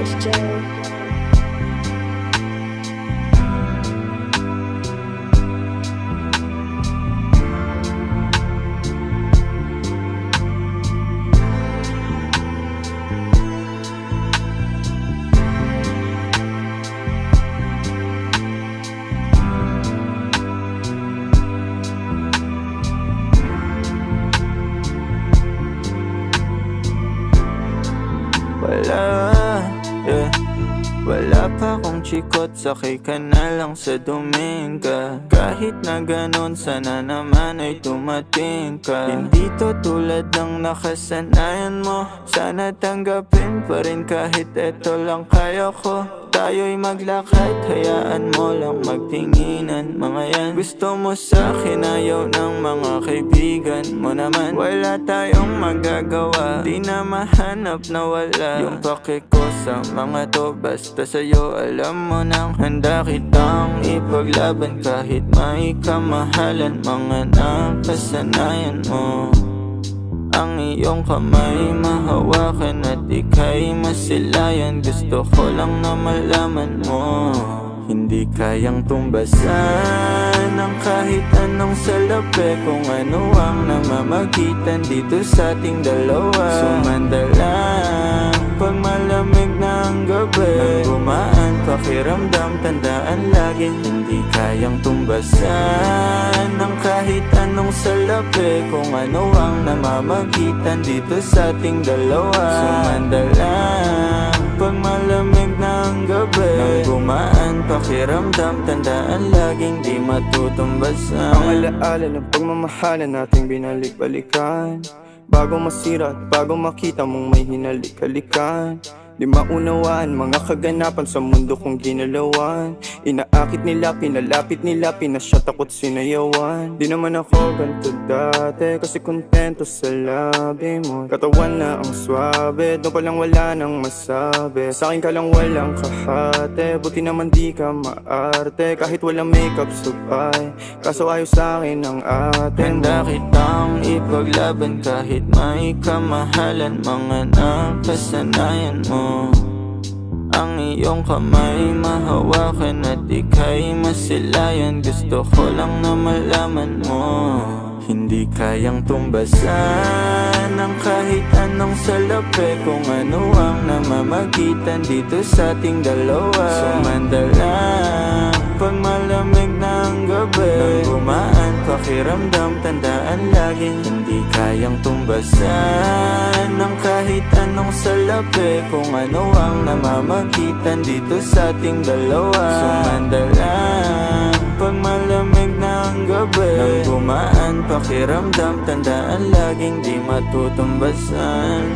SJ. Wala pa akong chikot, sakay ka na lang sa Dominga. Kahit na ganon, sana naman ay dumating ka. Hindi to tulad ng nakasanayan mo, sana tanggapin pa rin kahit eto lang kaya ko. Tayo'y maglakad, hayaan mo lang magtinginan. Mga yan, gusto mo sa'kin, ayaw ng mga kaibigan mo naman. Wala tayong magagawa, di na mahanap na wala yung pake ko sa mga to. Basta sa'yo, alam mo nang handa kitang ipaglaban. Kahit may kamahalan, mga nakasanayan mo. Ang iyong kamay mahawakan at ika'y masilayan. Gusto ko lang na malaman mo, hindi kayang tumbasan ng kahit anong salapi. Kung ano ang namamagitan dito sa ating dalawa. Sumanda lang pag malamig na ang gabi. Nang gumaan pakiramdam, tandaan laging hindi kayang tumbasan ng kahit anong salapi. Kung ano ang namamagitan dito sa ating dalawa. Sumanda lang pag malamig na ang gabi. Nang gumaan pakiramdam, tandaan laging di matutumbasan. Ang alaala ng pagmamahalan nating binalik-balikan. Bago masira at bago makita mong may hinalik-halikan. Di maunawaan mga kaganapan sa mundo kong ginalawan. Inaakit nila, pinalapit nila, pinasyat ako't sinayawan. Di naman ako ganito dati, kasi kontento sa labi mo. Katawan na ang swabe, doon palang wala nang masabi. Sa'kin ka lang walang kahate, buti naman di ka maarte. Kahit walang makeup sabay, kaso ayaw sa'kin ang atin. Handa kitang ipaglaban kahit may kamahalan. Mga nakasanayan mo. Ang iyong kamay mahawakan at ika'y masilayan. Gusto ko lang na malaman mo, hindi kayang tumbasan ng kahit anong salapi. Kung ano ang namamagitan dito sa ating dalawa. Sumanda lang pag malamig na ang gabi. Nang gumaan pakiramdam, tandaan laging hindi kayang tumbasan ng kahit anong salapi. Kung ano ang namamagitan dito sa ating dalawa. Sumanda lang pag malamig na ang gabi. Nang gumaan pakiramdam, tandaan laging di matutumbasan.